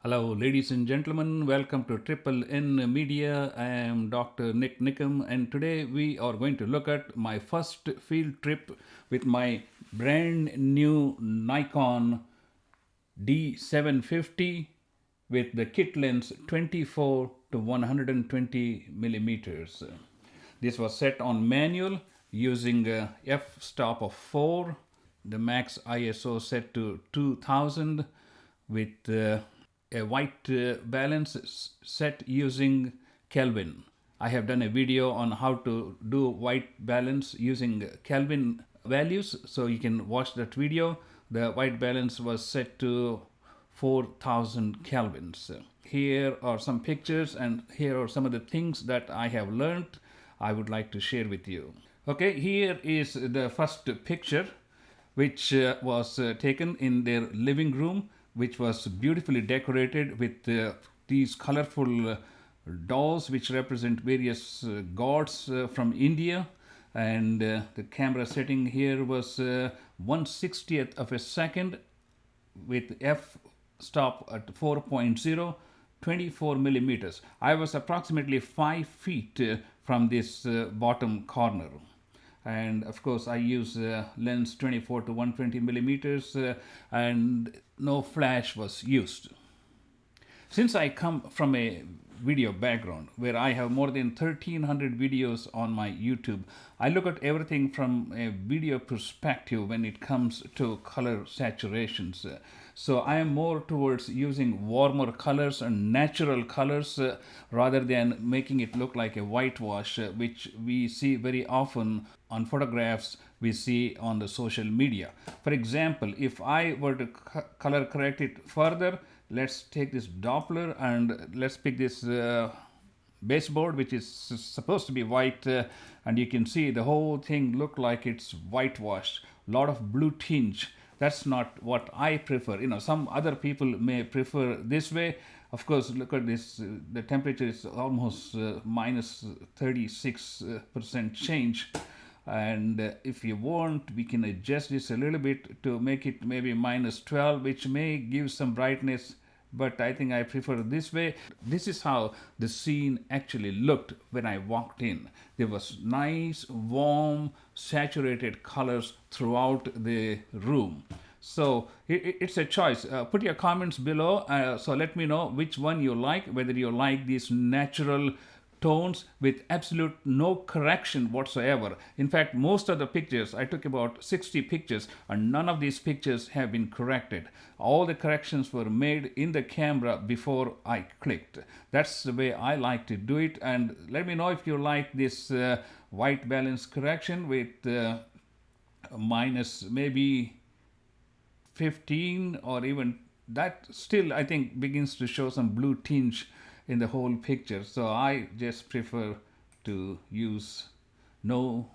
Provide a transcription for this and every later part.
Hello, ladies and gentlemen. Welcome to Triple N Media. I am Dr. NIK NIKAM, and today we are going to look at my first field trip with my brand new Nikon D750 with the kit lens 24 to 120 millimeters. This was set on manual using a f-stop of 4, the max ISO set to 2000 with a white balance set using Kelvin. I have done a video on how to do white balance using Kelvin values, so you can watch that video. The white balance was set to 4000 kelvins. Here are some pictures, and here are some of the things that I have learned I would like to share with you. Okay, here is the first picture, which was taken in their living room, which was beautifully decorated with these colorful dolls which represent various gods from India. And the camera setting here was 1/60th of a second with f stop at 4.0, 24 millimeters. I was approximately 5 feet from this bottom corner. And of course I use lens 24 to 120 millimeters, and no flash was used. Since I come from a video background where I have more than 1300 videos on my YouTube, I look at everything from a video perspective when it comes to color saturations. So I am more towards using warmer colors and natural colors rather than making it look like a whitewash, which we see very often on photographs we see on the social media. For example, if I were to color correct it further, let's take this Doppler and let's pick this baseboard, which is supposed to be white, and you can see the whole thing look like it's whitewashed. A lot of blue tinge. That's not what I prefer. Some other people may prefer this way. Of course, look at this. The temperature is almost minus 36% change. And if you want, we can adjust this a little bit to make it maybe minus 12, which may give some brightness, but I think I prefer this way. This is how the scene actually looked when I walked in. There was nice, warm, saturated colors throughout the room. So it's a choice. Put your comments below. So let me know which one you like, whether you like these natural tones with absolute no correction whatsoever. In fact, most of the pictures, I took about 60 pictures, and none of these pictures have been corrected. All the corrections were made in the camera before I clicked. That's the way I like to do it. And let me know if you like this white balance correction with minus maybe 15, or even that still I think begins to show some blue tinge in the whole picture. So I just prefer to use no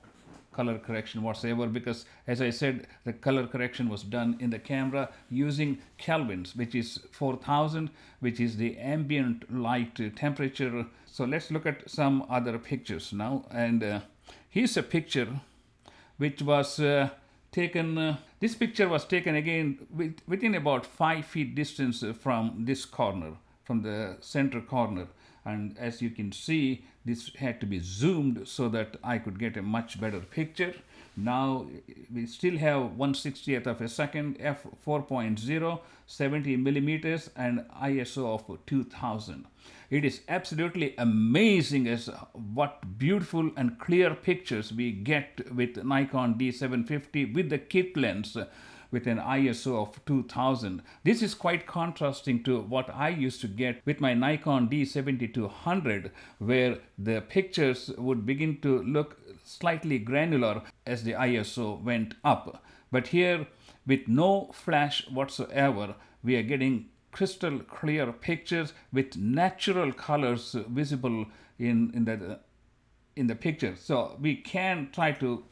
color correction whatsoever, because as I said, the color correction was done in the camera using kelvins, which is 4000, which is the ambient light temperature. So let's look at some other pictures now. And here's a picture which was taken. This picture was taken again within about 5 feet distance from this corner, from the center corner. And as you can see, this had to be zoomed so that I could get a much better picture. Now we still have 1/60th of a second, f 4.0, 70 millimeters, and ISO of 2000. It is absolutely amazing as what beautiful and clear pictures we get with Nikon D750 with the kit lens with an ISO of 2000. This is quite contrasting to what I used to get with my Nikon D7200, where the pictures would begin to look slightly granular as the ISO went up. But here, with no flash whatsoever, we are getting crystal clear pictures with natural colors visible in the picture. So we can try to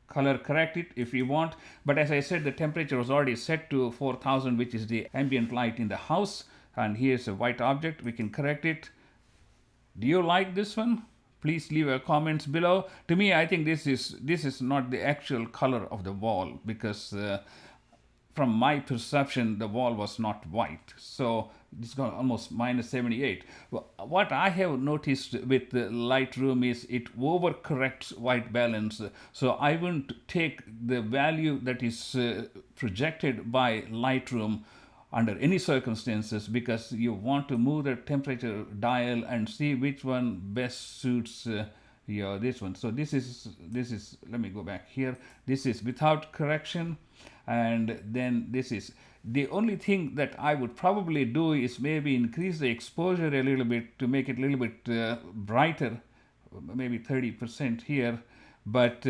color correct it if you want, but as I said, the temperature was already set to 4000, which is the ambient light in the house, and here's a white object. We can correct it. Do you like this one? Please leave your comments below. To me, I think this is not the actual color of the wall, because from my perception, the wall was not white. So it's got almost minus 78. What I have noticed with the Lightroom is it overcorrects white balance. So I wouldn't take the value that is projected by Lightroom under any circumstances, because you want to move the temperature dial and see which one best suits your this one. So this is, let me go back here, this is without correction, and then this is, the only thing that I would probably do is maybe increase the exposure a little bit to make it a little bit brighter, maybe 30% here. But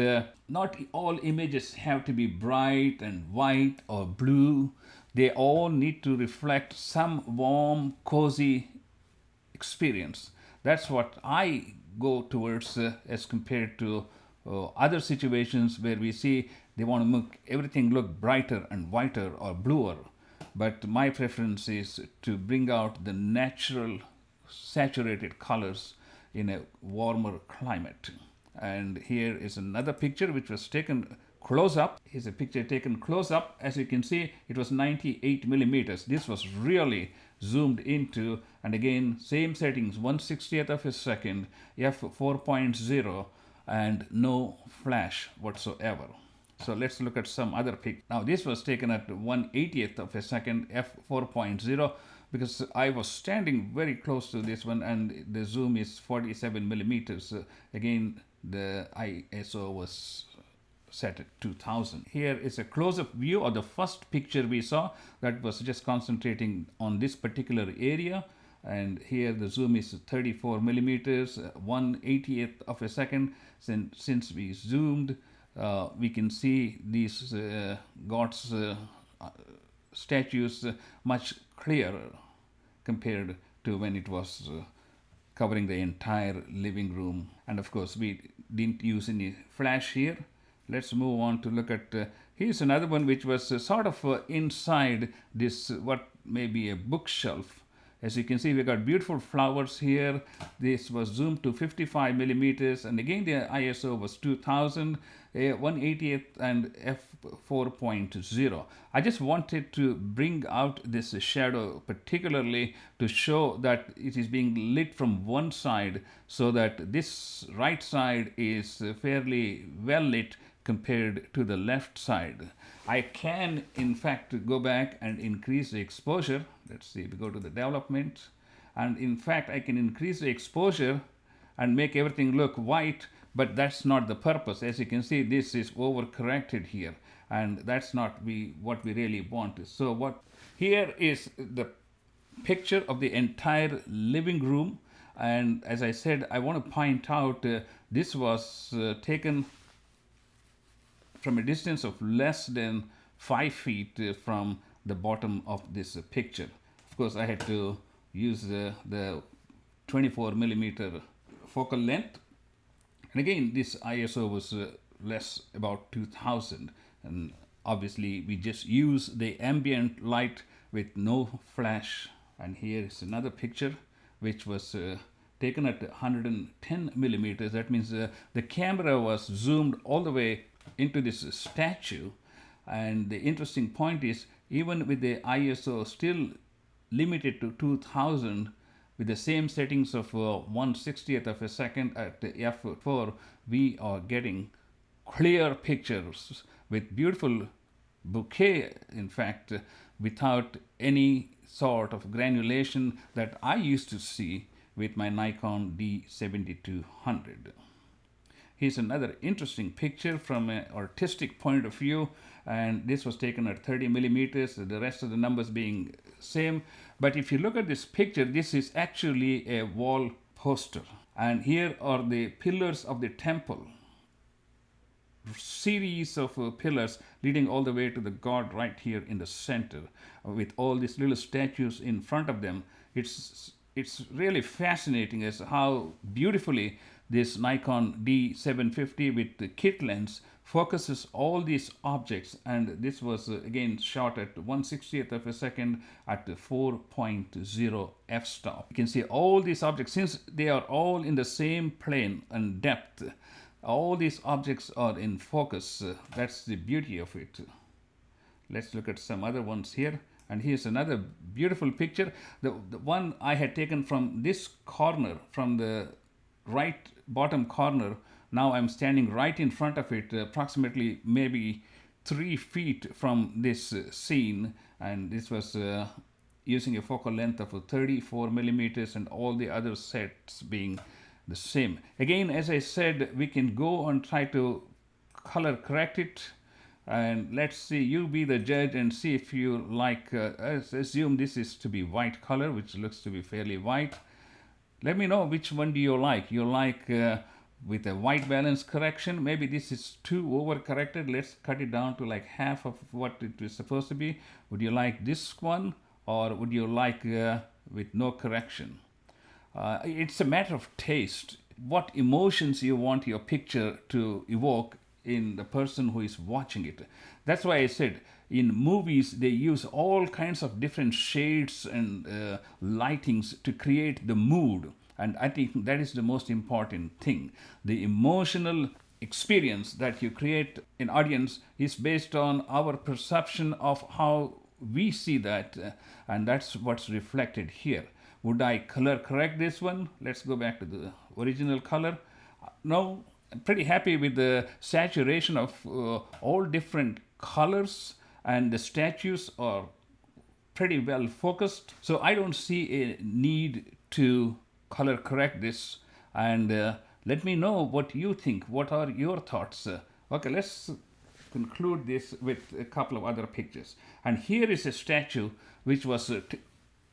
not all images have to be bright and white or blue. They all need to reflect some warm, cozy experience. That's what I go towards as compared to other situations where we see they want to make everything look brighter and whiter or bluer. But my preference is to bring out the natural saturated colors in a warmer climate. And here is another picture which was taken close up. Here's a picture taken close up. As you can see, it was 98 millimeters. This was really zoomed into, and again, same settings, 1/60th of a second, f4.0, and no flash whatsoever. So let's look at some other pic. Now this was taken at 1/80th of a second, f4.0, because I was standing very close to this one, and the zoom is 47 millimeters. Again, the ISO was set at 2000. Here is a close-up view of the first picture we saw that was just concentrating on this particular area. And here the zoom is 34 millimeters, 1/80th of a second. Since we zoomed, we can see these gods statues much clearer compared to when it was covering the entire living room. And of course, we didn't use any flash here. Let's move on to look at, here's another one which was sort of inside this, what may be a bookshelf. As you can see, we got beautiful flowers here. This was zoomed to 55 millimeters, and again the ISO was 2000, 1/80th and f4.0. I just wanted to bring out this shadow particularly to show that it is being lit from one side, so that this right side is fairly well lit compared to the left side. I can in fact go back and increase the exposure. Let's see, we go to the development, and in fact I can increase the exposure and make everything look white, but that's not the purpose. As you can see, this is overcorrected here, and that's not what we really want. So what here is the picture of the entire living room, and as I said, I want to point out this was taken from a distance of less than 5 feet from the bottom of this picture. Of course, I had to use the 24 millimeter focal length. And again, this ISO was less, about 2000. And obviously, we just use the ambient light with no flash. And here is another picture which was taken at 110 millimeters. That means the camera was zoomed all the way into this statue. And the interesting point is, even with the ISO still limited to 2000, with the same settings of 1/60th of a second at f4, we are getting clear pictures with beautiful bouquet, in fact, without any sort of granulation that I used to see with my Nikon D750. Here's another interesting picture from an artistic point of view, and this was taken at 30 millimeters, the rest of the numbers being same. But if you look at this picture, this is actually a wall poster, and here are the pillars of the temple, series of pillars leading all the way to the god right here in the center, with all these little statues in front of them. It's really fascinating as how beautifully this Nikon D750 with the kit lens focuses all these objects, and this was again shot at 1/60th of a second at 4.0 f-stop. You can see all these objects, since they are all in the same plane and depth, all these objects are in focus. That's the beauty of it. Let's look at some other ones here. And here's another beautiful picture. The one I had taken from this corner, from the right bottom corner. Now I'm standing right in front of it, approximately maybe 3 feet from this scene. And this was using a focal length of 34 millimeters, and all the other sets being the same. Again, as I said, we can go and try to color correct it, and let's see, you be the judge and see if you like, assume this is to be white color, which looks to be fairly white. Let me know which one do you like. You like with a white balance correction? Maybe this is too over corrected. Let's cut it down to like half of what it was supposed to be. Would you like this one, or would you like with no correction? It's a matter of taste. What emotions you want your picture to evoke in the person who is watching it. That's why I said in movies they use all kinds of different shades and lightings to create the mood. And I think that is the most important thing. The emotional experience that you create in audience is based on our perception of how we see that, and that's what's reflected here. Would I color correct this one? Let's go back to the original color. No, I'm pretty happy with the saturation of all different colors, and the statues are pretty well focused. So I don't see a need to color correct this. And let me know what you think. What are your thoughts? Okay, let's conclude this with a couple of other pictures. And here is a statue which was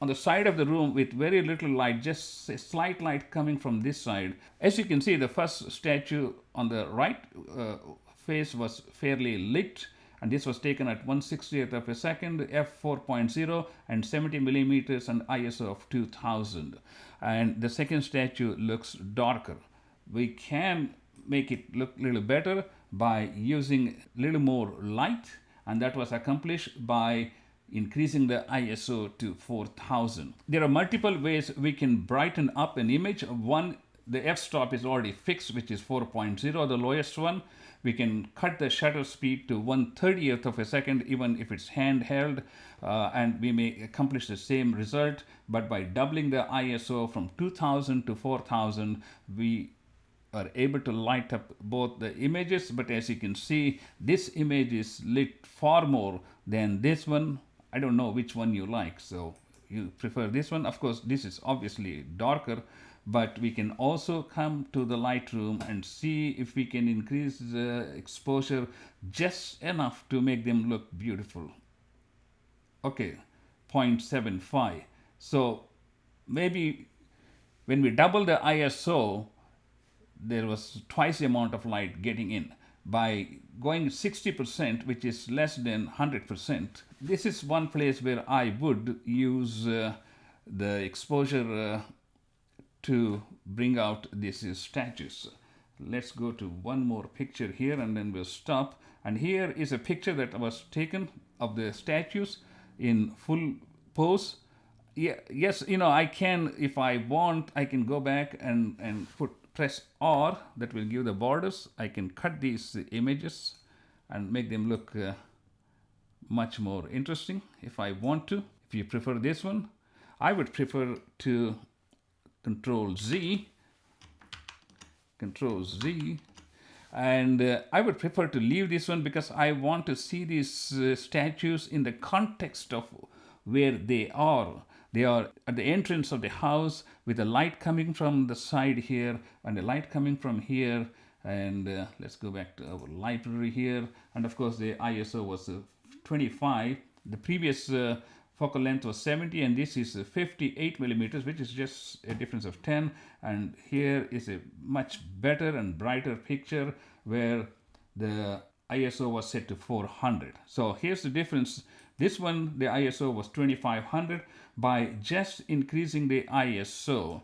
on the side of the room with very little light, just a slight light coming from this side. As you can see, the first statue on the right face was fairly lit, and this was taken at 1/60th of a second, f4.0, and 70 millimeters, and ISO of 2000. And the second statue looks darker. We can make it look a little better by using a little more light, and that was accomplished by increasing the ISO to 4000. There are multiple ways we can brighten up an image. One, the f-stop is already fixed, which is 4.0, the lowest one. We can cut the shutter speed to 1/30th of a second, even if it's handheld, and we may accomplish the same result. But by doubling the ISO from 2000 to 4000, we are able to light up both the images. But as you can see, this image is lit far more than this one. I don't know which one you like, so you prefer this one. Of course, this is obviously darker, but we can also come to the Lightroom and see if we can increase the exposure just enough to make them look beautiful. Okay, 0.75. So maybe when we double the ISO, there was twice the amount of light getting in. By going 60%, which is less than 100%, this is one place where I would use the exposure to bring out these statues. Let's go to one more picture here, and then we'll stop. And here is a picture that was taken of the statues in full pose. Yeah, yes, I can, if I want, I can go back and press R, that will give the borders. I can cut these images and make them look much more interesting if I want to. If you prefer this one, I would prefer to Control Z, and I would prefer to leave this one because I want to see these statues in the context of where they are. They are at the entrance of the house with the light coming from the side here and the light coming from here. And let's go back to our library here. And of course, the ISO was 25. The previous focal length was 70, and this is 58 millimeters, which is just a difference of 10. And here is a much better and brighter picture where the ISO was set to 400. So here's the difference. This one, the ISO was 2500. By just increasing the ISO,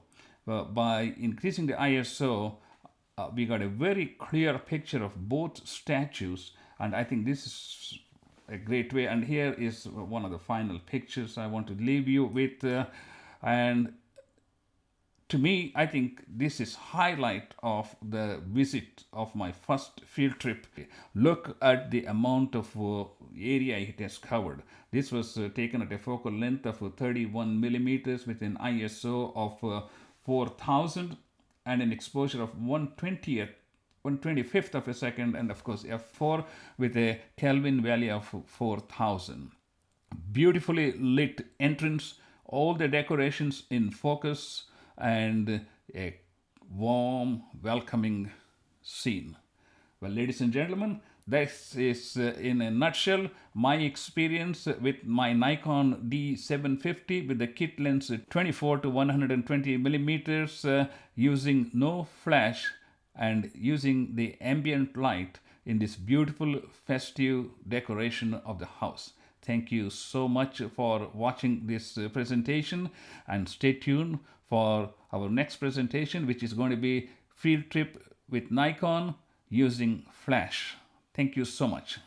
we got a very clear picture of both statues, and I think this is a great way. And here is one of the final pictures I want to leave you with, and To me, I think this is highlight of the visit of my first field trip. Look at the amount of area it has covered. This was taken at a focal length of 31 millimeters with an ISO of 4000 and an exposure of 1/25th of a second, and of course f4 with a Kelvin value of 4000. Beautifully lit entrance, all the decorations in focus, and a warm, welcoming scene. Well, ladies and gentlemen, this is in a nutshell my experience with my Nikon D750 with the kit lens 24 to 120 millimeters, using no flash and using the ambient light in this beautiful festive decoration of the house. Thank you so much for watching this presentation, and stay tuned for our next presentation, which is going to be field trip with Nikon using flash. Thank you so much.